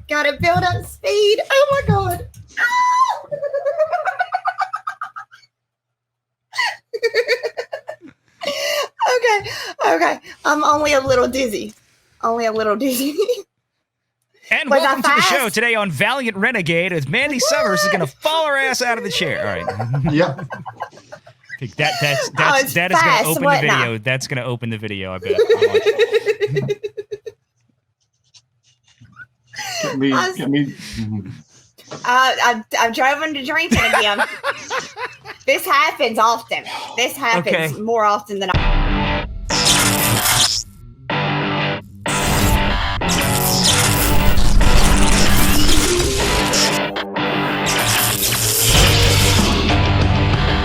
Gotta build up speed. Oh my God. Oh! Okay. I'm only a little dizzy. And welcome to the show today on Valiant Renegade as Mandy Summers is going to fall her ass out of the chair. All right. Yep. That is going to open the video. That's going to open the video, I bet. Get me. I'm driving to drinking again. This happens often. More often than I.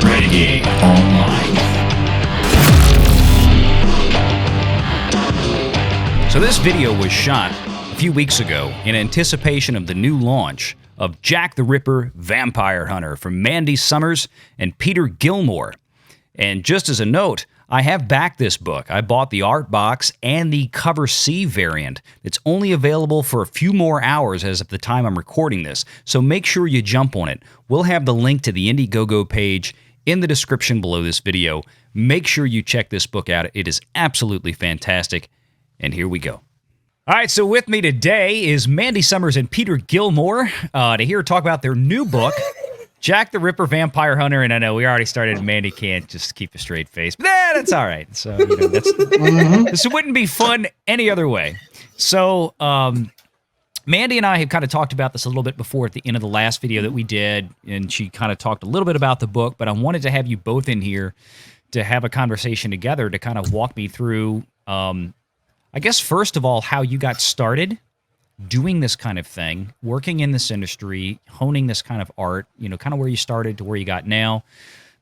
Renegade Online. So this video was shot a few weeks ago in anticipation of the new launch of Jack the Ripper Vampire Hunter from Mandy Summers and Peter Gilmore. And just as a note, I have backed this book. I bought the art box and the cover C variant. It's only available for a few more hours as of the time I'm recording this, so make sure you jump on it. We'll have the link to the Indiegogo page in the description below this video. Make sure you check this book out. It is absolutely fantastic. And here we go. All right, so with me today is Mandy Summers and Peter Gilmore to hear talk about their new book, Jack the Ripper Vampire Hunter. And I know we already started. Mandy can't just keep a straight face, but that's all right. So this wouldn't be fun any other way. So Mandy and I have kind of talked about this a little bit before at the end of the last video that we did, and she kind of talked a little bit about the book, but I wanted to have you both in here to have a conversation together to kind of walk me through, I guess, first of all, how you got started doing this kind of thing, working in this industry, honing this kind of art, kind of where you started to where you got now.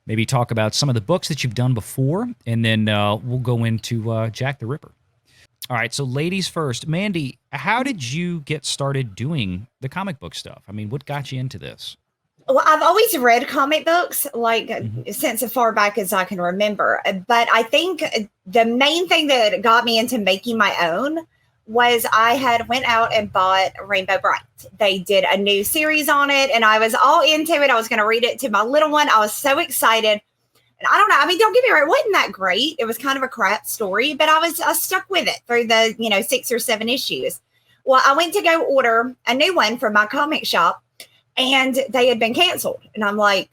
Maybe talk about some of the books that you've done before, and then we'll go into Jack the Ripper. All right, so ladies first. Mandy, how did you get started doing the comic book stuff? I mean, what got you into this? Well, I've always read comic books, since as far back as I can remember. But I think the main thing that got me into making my own was I had went out and bought Rainbow Bright. They did a new series on it, and I was all into it. I was going to read it to my little one. I was so excited. And I don't know. I mean, don't get me wrong. It wasn't that great. It was kind of a crap story, but I stuck with it through the, 6 or 7 issues. Well, I went to go order a new one from my comic shop, and they had been canceled. And I'm like,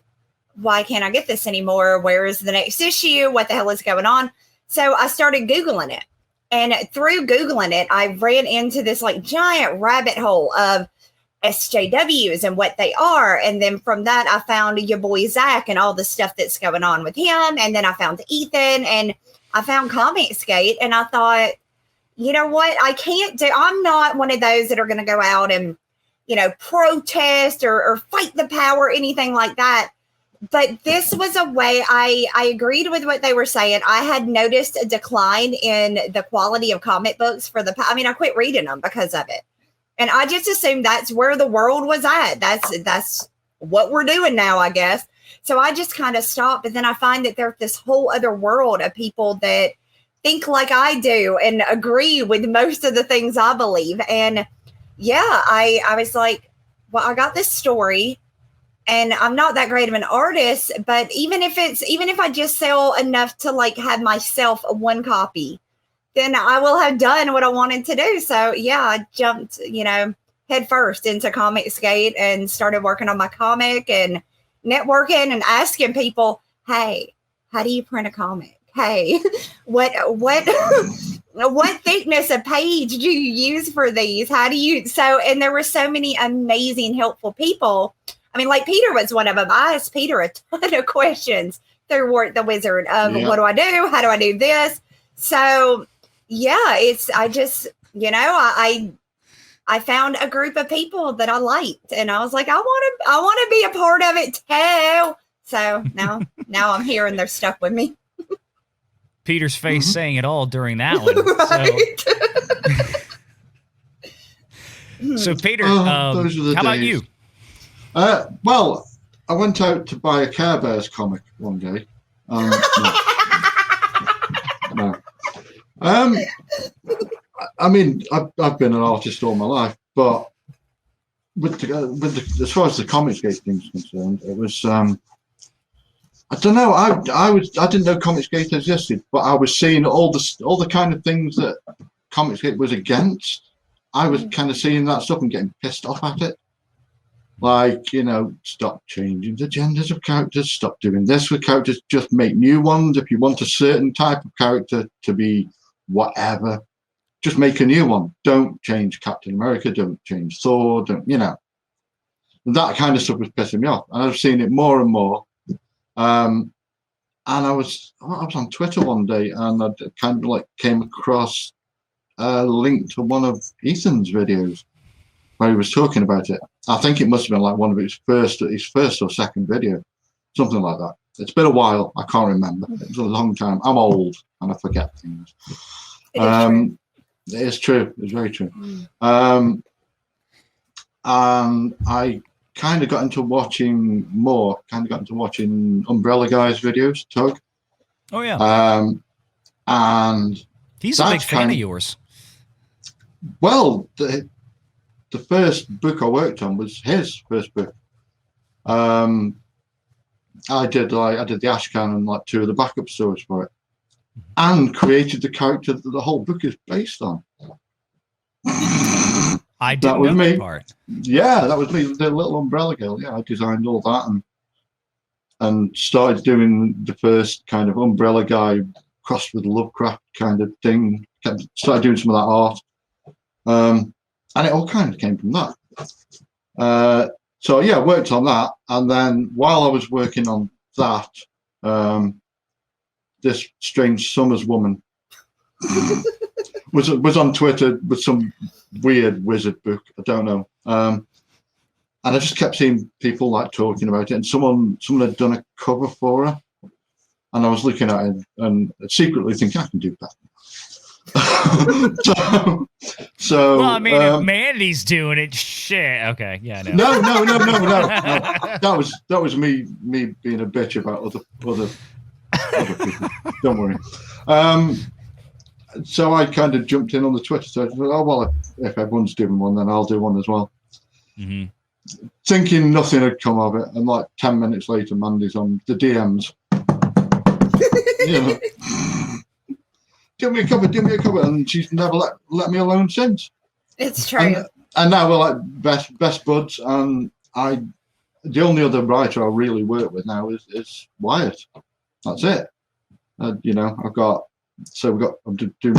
why can't I get this anymore? Where is the next issue? What the hell is going on? So I started Googling it. And through Googling it, I ran into this giant rabbit hole of SJWs and what they are. And then from that, I found your boy Zach and all the stuff that's going on with him. And then I found Ethan and I found Comicsgate. And I thought, you know what? I'm not one of those that are going to go out and, protest or fight the power, anything like that. But this was a way I agreed with what they were saying. I had noticed a decline in the quality of comic books I quit reading them because of it. And I just assumed that's where the world was at. That's what we're doing now, I guess. So I just kind of stopped. But then I find that there's this whole other world of people that think like I do and agree with most of the things I believe. And yeah, I was like, well, I got this story and I'm not that great of an artist, but even if I just sell enough to have myself one copy, then I will have done what I wanted to do. So yeah, I jumped, head first into Comicsgate and started working on my comic and networking and asking people, hey, how do you print a comic? Hey, what thickness of page do you use for these? And there were so many amazing, helpful people. I mean, Peter was one of them. I asked Peter a ton of questions through Wart the Wizard of what do I do? How do I do this? So yeah, I found a group of people that I liked and I was like, I want to be a part of it too. So now I'm here and they're stuck with me. Peter's face saying it all during that one. Right. So Peter, how about you? Well, I went out to buy a Care Bears comic one day. No. I mean, I've been an artist all my life, but as far as the Comicsgate thing's concerned, it was I don't know. I didn't know Comicsgate existed, but I was seeing all the kind of things that Comicsgate was against. I was kind of seeing that stuff and getting pissed off at it. Like, stop changing the genders of characters, stop doing this with characters, just make new ones. If you want a certain type of character to be whatever, just make a new one. Don't change Captain America, don't change Thor, that kind of stuff was pissing me off. And I've seen it more and more. And I was on Twitter one day and I kind of came across a link to one of Ethan's videos where he was talking about it. I think it must have been like one of his first or second video, something like that. It's been a while. I can't remember. It was a long time. I'm old and I forget things. It is true. It's very true. And I kind of got into watching Umbrella Guy's videos, Tug. Oh, yeah. And he's a big fan of yours. Well, the first book I worked on was his first book. I did the Ashcan and 2 of the backup stories for it, and created the character that the whole book is based on. I didn't know that part. Yeah, that was me, the little umbrella girl. Yeah, I designed all that and started doing the first kind of Umbrella Guy crossed with Lovecraft kind of thing. Started doing some of that art. And it all kind of came from that. So yeah, worked on that. And then while I was working on that, this strange Summers woman was on Twitter with some weird wizard book. I don't know. And I just kept seeing people talking about it. And someone had done a cover for her. And I was looking at it and secretly thinking, I can do better. so well, I mean, if Mandy's doing it, shit. Okay, yeah, no. That was me being a bitch about other people. Don't worry. So I kind of jumped in on the Twitter. So I thought, oh well, if everyone's doing one, then I'll do one as well. Mm-hmm. Thinking nothing had come of it, and 10 minutes later, Mandy's on the DMs. Do me a cover, and she's never let me alone since. It's true. And now we're best buds, and the only other writer I really work with now is Wyatt. That's it. I'm doing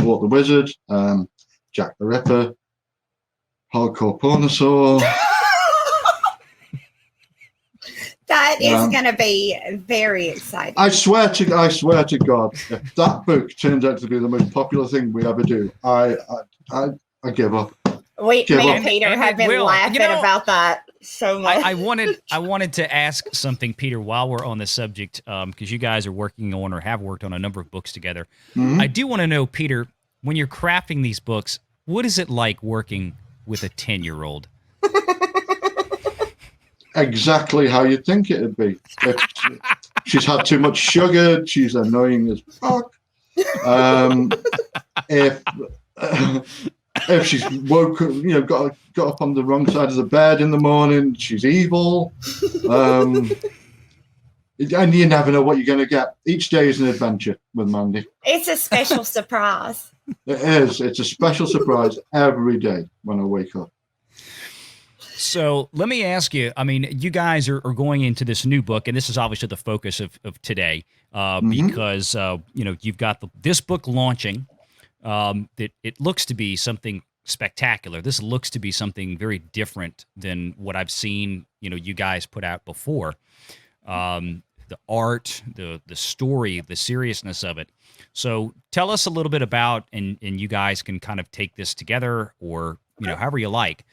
Walk the Wizard, Jack the Ripper, Hardcore Pornosaur. That is going to be very exciting. I swear to God, if that book turns out to be the most popular thing we ever do, I give up. Me and Peter have been laughing about that so much. I wanted to ask something, Peter, while we're on the subject, because you guys are working on or have worked on a number of books together. Mm-hmm. I do want to know, Peter, when you're crafting these books, what is it like working with a 10-year-old? Exactly how you think it'd be. If she's had too much sugar, she's annoying as fuck. If she's got up on the wrong side of the bed in the morning, she's evil. And you never know what you're going to get. Each day is an adventure with Mandy. It's a special surprise. It is. It's a special surprise every day when I wake up. So let me ask you, I mean, you guys are going into this new book, and this is obviously the focus of today, because, you've got this book launching. It looks to be something spectacular. This looks to be something very different than what I've seen, you guys put out before. The art, the story, the seriousness of it. So tell us a little bit about, and you guys can kind of take this together or, however you like.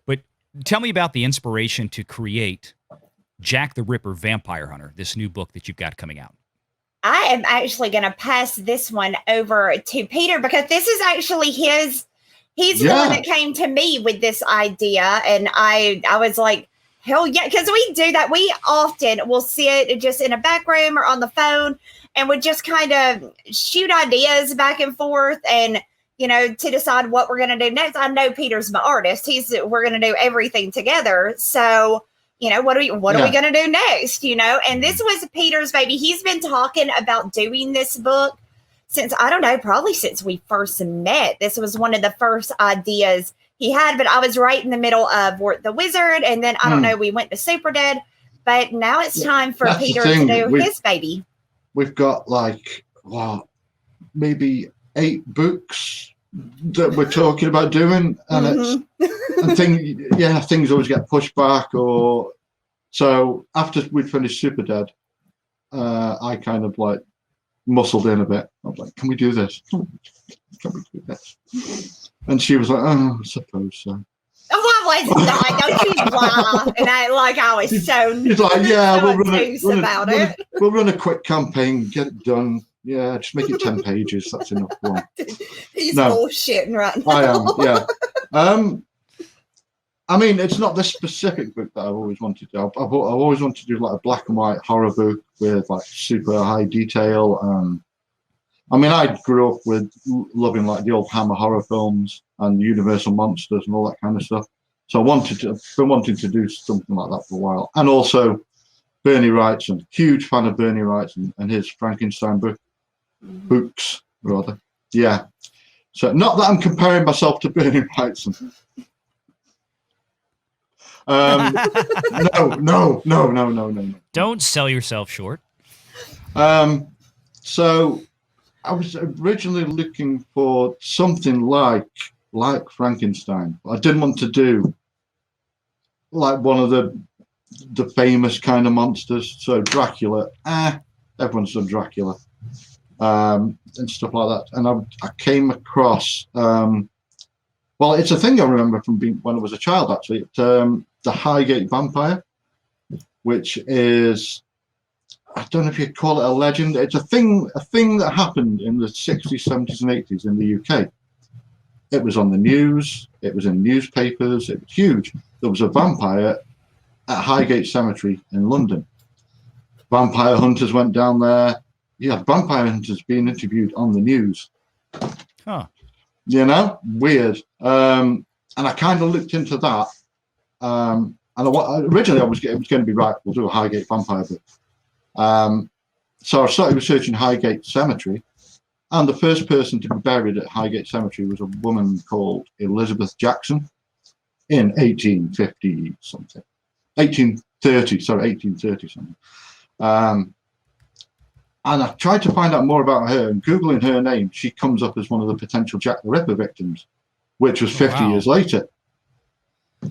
But tell me about the inspiration to create Jack the Ripper Vampire Hunter, this new book that you've got coming out. I am actually going to pass this one over to Peter because this is actually he's the one that came to me with this idea. And I was like, hell yeah, because we do that. We often will sit just in a back room or on the phone and would just kind of shoot ideas back and forth. And to decide what we're going to do next. I know Peter's my artist. We're going to do everything together. So, what are we going to do next? And this was Peter's baby. He's been talking about doing this book since, I don't know, probably since we first met. This was one of the first ideas he had, but I was right in the middle of the Wizard. And then I don't know, we went to Super Dead, but now it's time for Peter to do his baby. We've got maybe 8 books that we're talking about doing, and things always get pushed back. Or so after we'd finished Super Dead, I kind of muscled in a bit. I was like, "Can we do this? Can we do this?" And she was like, "Oh, I suppose so." Oh, I was not. Don't you lie? And I was so. He's like, "Yeah, we'll run a quick campaign, get it done. Yeah, just make it 10 pages. That's enough." He's bullshitting right now. I am, yeah. I mean, it's not this specific book that I've always wanted to do. I've always wanted to do a black and white horror book with super high detail. I mean, I grew up with loving the old Hammer horror films and Universal Monsters and all that kind of stuff. So I've been wanting to do something like that for a while. And also Bernie Wrightson, huge fan of Bernie Wrightson and his Frankenstein books, rather. Yeah. So not that I'm comparing myself to Bernie Wrightson. No. Don't sell yourself short. So I was originally looking for something like Frankenstein. I didn't want to do one of the famous kind of monsters. So Dracula, everyone's done Dracula, and stuff like that. And I came across, it's a thing I remember from when I was a child, actually. The Highgate Vampire, which is, I don't know if you'd call it a legend. It's a thing that happened in the 60s, 70s, and 80s in the UK. It was on the news. It was in newspapers. It was huge. There was a vampire at Highgate Cemetery in London. Vampire hunters went down there. Yeah, vampire hunters being interviewed on the news. Huh. Weird. And I kind of looked into that. And originally it was going to be right. We'll do a Highgate Vampire book. So I started researching Highgate Cemetery, and the first person to be buried at Highgate Cemetery was a woman called Elizabeth Jackson in 1830 something. And I tried to find out more about her, and Googling her name, she comes up as one of the potential Jack the Ripper victims, which was 50 years later.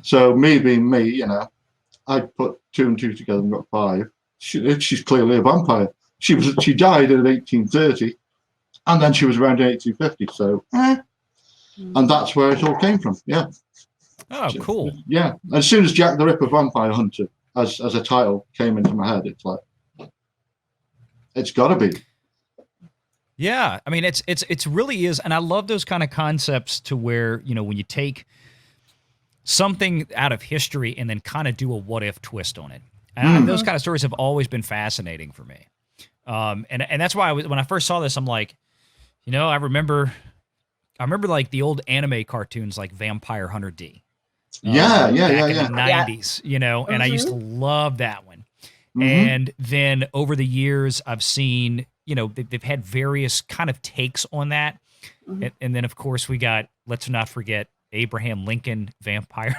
So me being me, I put 2 and 2 together and got 5. She's clearly a vampire. She died in 1830, and then she was around in 1850. So, and that's where it all came from. Yeah. Oh, cool. Yeah. As soon as Jack the Ripper Vampire Hunter as a title came into my head, it's like, it's got to be. Yeah, I mean, it's really is, and I love those kind of concepts to where when you take something out of history and then kind of do a what if twist on it. And those kind of stories have always been fascinating for me. And that's why when I first saw this, I'm like, I remember the old anime cartoons like Vampire Hunter D. In the 90s, and I used to love that one. And then over the years, I've seen, they've had various kind of takes on that. And then, of course, we got, let's not forget, Abraham Lincoln Vampire.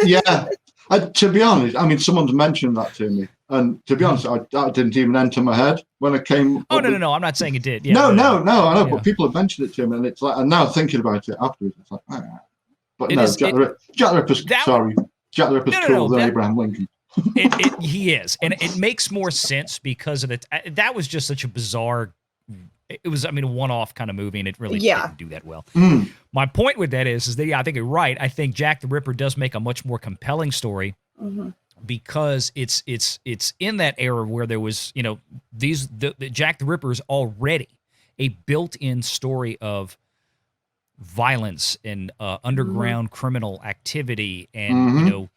Yeah. To be honest, I mean, someone's mentioned that to me. And to be honest, that didn't even enter my head when it came. Oh, no. I'm not saying it did. Yeah, no, I know. But people have mentioned it to me. And it's like, and now thinking about it afterwards, it's like, But Jack the Ripper's, Jack the Ripper's cooler than Abraham Lincoln. He is. And it makes more sense because of it. That was just such a bizarre, it was, a one-off kind of movie, and it really didn't do that well. My point with that is that, I think you're right. I think Jack the Ripper does make a much more compelling story because it's in that era where there was, the Jack the Ripper is already a built-in story of violence and underground criminal activity and,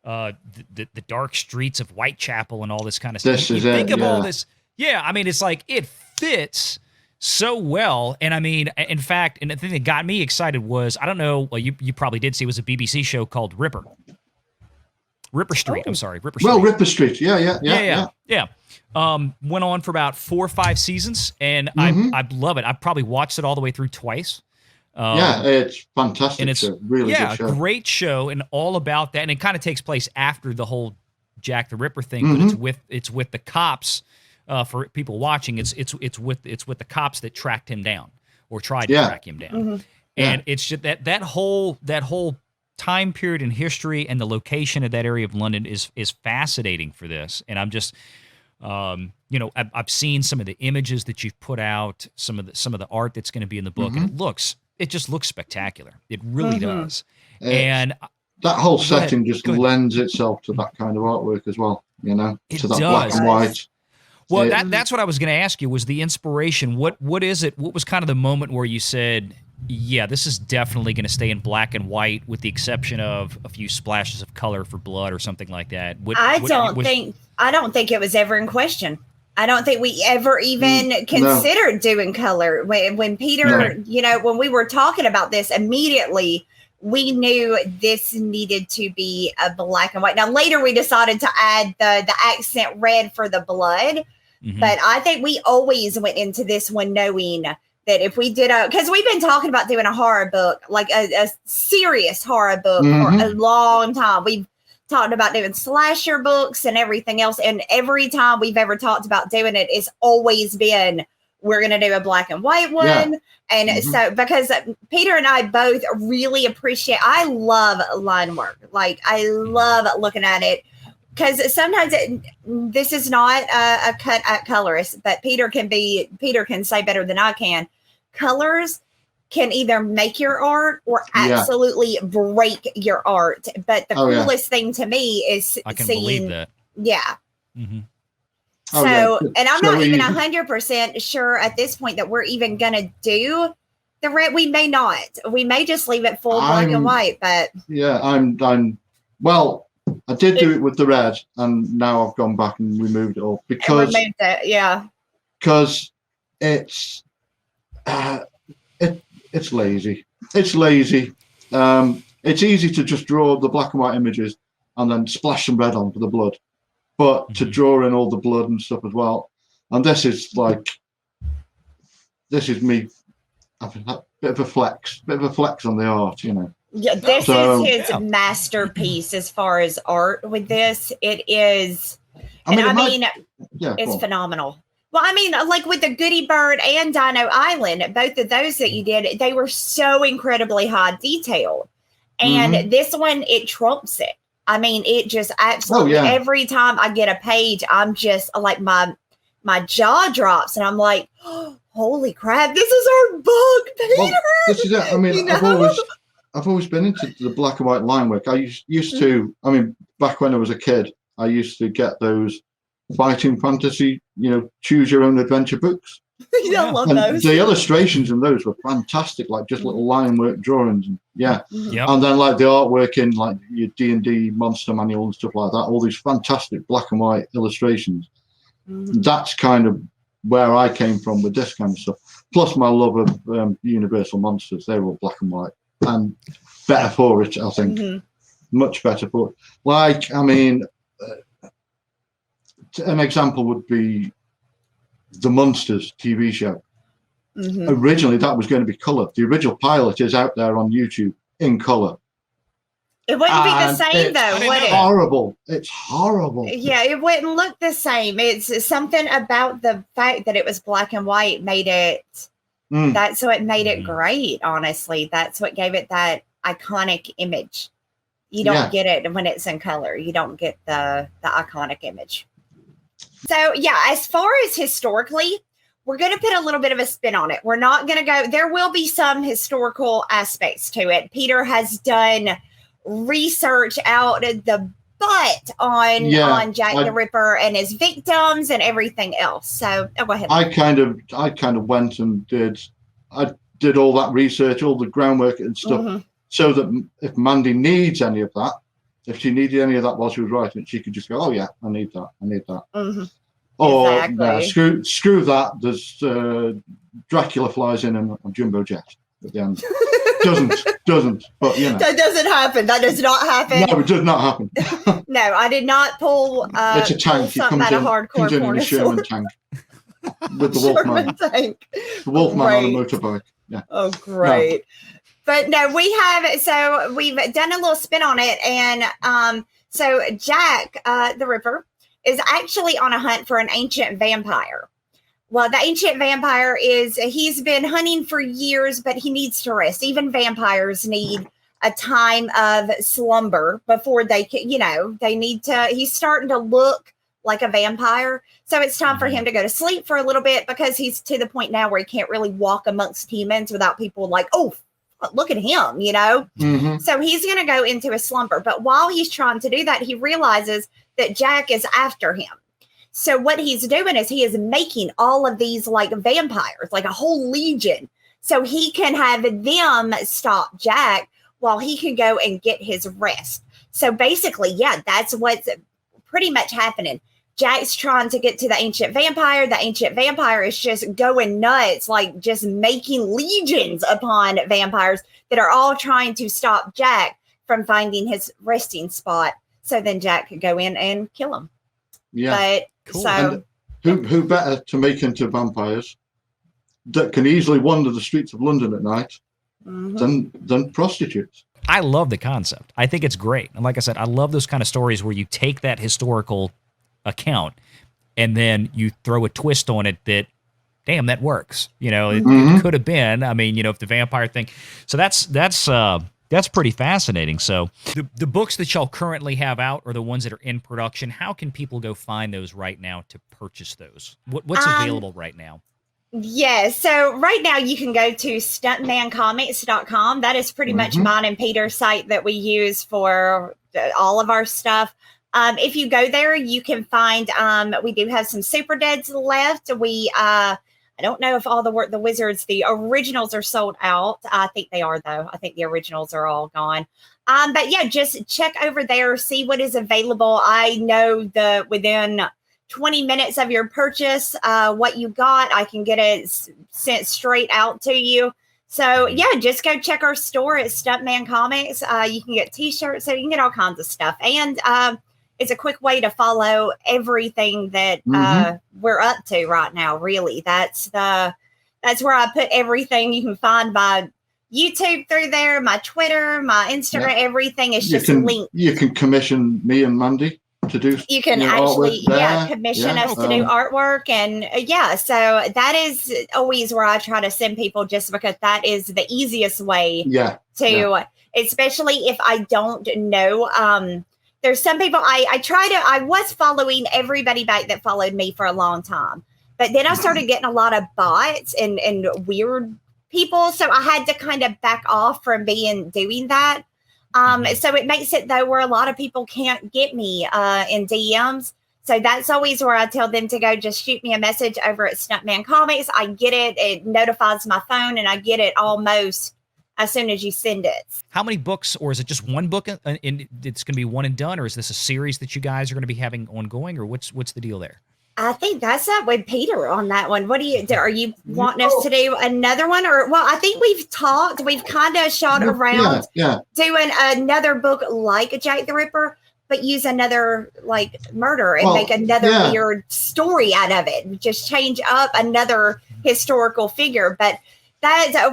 the dark streets of Whitechapel and all this kind of stuff. You think of all this. Yeah, I mean, it's like it fits so well. And I mean, in fact, and the thing that got me excited was, I don't know, well, you probably did see, it was a BBC show called Ripper Street. I'm sorry, Ripper Street. Well, Ripper Street. Yeah. Went on for about 4 or 5 seasons, and I love it. I probably watched it all the way through twice. It's fantastic. And it's really good show. Great show, and all about that. And it kind of takes place after the whole Jack the Ripper thing, but it's with the cops. For people watching, it's with the cops that tracked him down or tried to track him down, and it's just that whole time period in history and the location of that area of London is fascinating for this. And I'm just, I've seen some of the images that you've put out, some of the art that's going to be in the book, and it just looks spectacular. It really does. And that whole setting just lends itself to that kind of artwork as well. To that black and white. Well, that's what I was going to ask you, was the inspiration. What is it? What was kind of the moment where you said, yeah, this is definitely going to stay in black and white with the exception of a few splashes of color for blood or something like that? I don't think it was ever in question. I don't think we ever even considered doing color. When Peter, when we were talking about this, immediately we knew this needed to be a black and white. Now, later we decided to add the accent red for the blood. But I think we always went into this one knowing that if we did because we've been talking about doing a horror book, like a serious horror book for a long time. We've talked about doing slasher books and everything else. And every time we've ever talked about doing it, it's always been, we're going to do a black and white one. Yeah. And so, because Peter and I both really I love line work. Like, I love looking at it. Because sometimes this is not a cut at colorist, but Peter can say better than I can. Colors can either make your art or absolutely break your art. But the coolest thing to me is I can believe that. Yeah. So, and I'm not even 100% sure at this point that we're even going to do the red. We may not. We may just leave it full black and white. But yeah, well. I did do it with the red, and now I've gone back and removed it all because it's it's lazy. It's lazy. It's easy to just draw the black and white images and then splash some red on for the blood, but to draw in all the blood and stuff as well. And this is me. I've had a bit of a flex on the art, Yeah, this is his masterpiece as far as art with this. It is, it's phenomenal. Well, I mean, like with the Goody Bird and Dino Island, both of those that you did, they were so incredibly high detailed. And this one, it trumps it. I mean, it just absolutely, every time I get a page, I'm just like, my jaw drops and I'm like, oh, holy crap, this is our book, Peter. Well, this is it. I mean, I've always been into the black and white line work. I used to, back when I was a kid, I used to get those fighting fantasy, choose your own adventure books. I love those. The illustrations in those were fantastic, like just little line work drawings. And and then like the artwork in like your D&D monster manual and stuff like that, all these fantastic black and white illustrations. That's kind of where I came from with this kind of stuff. Plus my love of Universal Monsters. They were black and white. And better for it, I think. Much better for it. Like, an example would be the Monsters TV show. Originally, that was going to be colour. The original pilot is out there on YouTube in colour. It wouldn't be the same, though, would it? Horrible. It's horrible. Yeah, it wouldn't look the same. It's something about the fact that it was black and white made it... That's what made it great, honestly. That's what gave it that iconic image. You don't get it when it's in color. You don't get the iconic image. So, as far as historically, we're going to put a little bit of a spin on it. We're not going to go... There will be some historical aspects to it. Peter has done research out the butt on Jack the Ripper and his victims and everything else. So go ahead. I kind of went and did all that research, all the groundwork and stuff, so that if Mandy needs any of that, if she needed any of that while she was writing, she could just go, oh yeah, I need that. Or Exactly. screw that. There's Dracula flies in a jumbo jet at the end. doesn't. But That doesn't happen. That does not happen. No, it does not happen. No, I did not pull. It's a tank. Pull something out of hardcore comes in a Sherman tank with the Wolfman. Tank. The Wolfman on a motorbike. Yeah. Oh, great. No. But no, we've done a little spin on it, and so Jack the Ripper is actually on a hunt for an ancient vampire. Well, the ancient vampire he's been hunting for years, but he needs to rest. Even vampires need a time of slumber before they can, they need to, he's starting to look like a vampire. So it's time for him to go to sleep for a little bit, because he's to the point now where he can't really walk amongst humans without people like, oh, look at him, Mm-hmm. So he's going to go into a slumber. But while he's trying to do that, he realizes that Jack is after him. So what he's doing is he is making all of these like vampires, like a whole legion, so he can have them stop Jack while he can go and get his rest. So basically, yeah, that's what's pretty much happening. Jack's trying to get to the ancient vampire. The ancient vampire is just going nuts, like just making legions upon vampires that are all trying to stop Jack from finding his resting spot. So then Jack could go in and kill him. Yeah. But cool. So who better to make into vampires that can easily wander the streets of London at night than prostitutes? I love the concept. I think it's great. And like I said, I love those kind of stories where you take that historical account and then you throw a twist on it that, damn, that works. It could have been. I mean, if the vampire thing. So that's pretty fascinating. So the books that y'all currently have out are the ones that are in production. How can people go find those right now to purchase those? What's available right now? Yeah, so right now you can go to stuntmancomics.com. That is pretty much mine and Peter's site that we use for all of our stuff. If you go there, you can find, we do have some Super Deads left. I don't know if all the Wizards, the originals are sold out. I think they are, though. I think the originals are all gone. But yeah, just check over there, see what is available. I know within 20 minutes of your purchase, what you got, I can get it sent straight out to you. So yeah, just go check our store at Stuntman Comics. You can get t-shirts, so you can get all kinds of stuff. And it's a quick way to follow everything that we're up to right now. Really, that's where I put everything. You can find my YouTube through there, my Twitter, my Instagram. Everything is just linked. You can commission me and Mandy to do. You can actually commission us to do artwork, and so that is always where I try to send people, just because that is the easiest way especially if I don't know. There's some people I was following everybody back that followed me for a long time, but then I started getting a lot of bots and weird people, so I had to kind of back off from doing that. So it makes it, though, where a lot of people can't get me in DMs. So that's always where I tell them to go. Just shoot me a message over at Stuntman Comics. I get it. It notifies my phone, and I get it almost as soon as you send it. How many books, or is it just one book? And it's going to be one and done, or is this a series that you guys are going to be having ongoing, or what's the deal there? I think that's up with Peter on that one. What are you wanting us to do another one? Or, well, I think we've kind of shot around doing another book like Jack the Ripper, but use another like murder and make another weird story out of it. Just change up another historical figure. But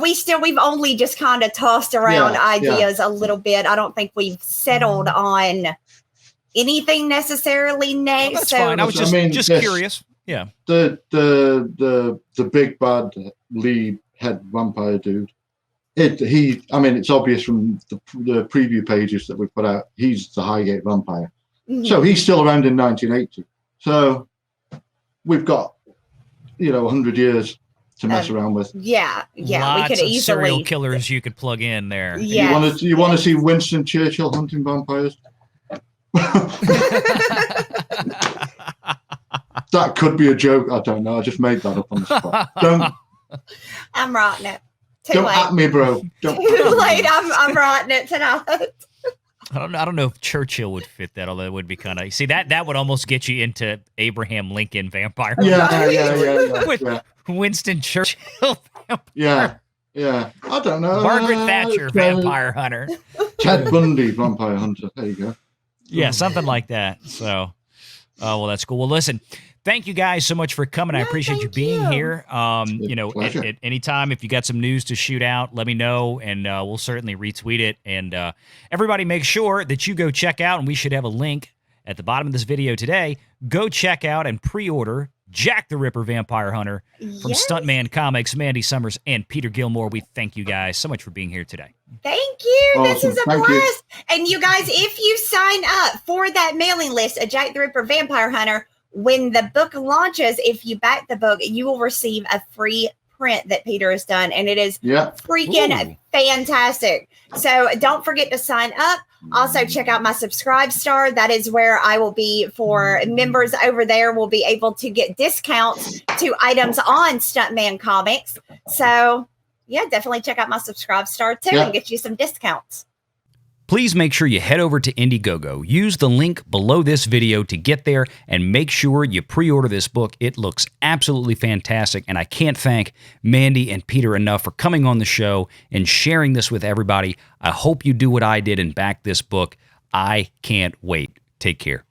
we've only just kind of tossed around ideas a little bit. I don't think we've settled on anything necessarily next. That's fine. I was just curious. Yeah. The big bad lead head vampire dude. It's obvious from the preview pages that we put out. He's the Highgate vampire. So he's still around in 1980. So we've got 100 years to mess around with. Yeah. Lots we could easily serial killers you could plug in there. Yeah. You want to see Winston Churchill hunting vampires? That could be a joke. I don't know. I just made that up on the spot. I'm writing it. Don't at me, bro. Too late. I'm writing it tonight. I don't know if Churchill would fit that, although it would be kind of. See, that would almost get you into Abraham Lincoln vampire. Yeah. Winston Churchill. Yeah. I don't know. Margaret Thatcher, vampire hunter. Ted Bundy, vampire hunter. There you go. Yeah, something like that. So, well, that's cool. Well, listen, thank you guys so much for coming. I appreciate you being here. You know, at any time, if you got some news to shoot out, let me know, and we'll certainly retweet it. And everybody, make sure that you go check out, and we should have a link at the bottom of this video today. Go check out and pre-order Jack the Ripper Vampire Hunter from Stuntman Comics, Mandy Summers, and Peter Gilmore. We thank you guys so much for being here today. Thank you. Awesome. This is a blast. And you guys, if you sign up for that mailing list of Jack the Ripper Vampire Hunter, when the book launches, if you back the book, you will receive a free print that Peter has done. And it is freaking fantastic. So don't forget to sign up. Also, check out my Subscribe Star. That is where I will be for members over there. Will be able to get discounts to items on Stuntman Comics. So, yeah, definitely check out my Subscribe Star too and get you some discounts. Please make sure you head over to Indiegogo. Use the link below this video to get there and make sure you pre-order this book. It looks absolutely fantastic, and I can't thank Mandy and Peter enough for coming on the show and sharing this with everybody. I hope you do what I did and back this book. I can't wait. Take care.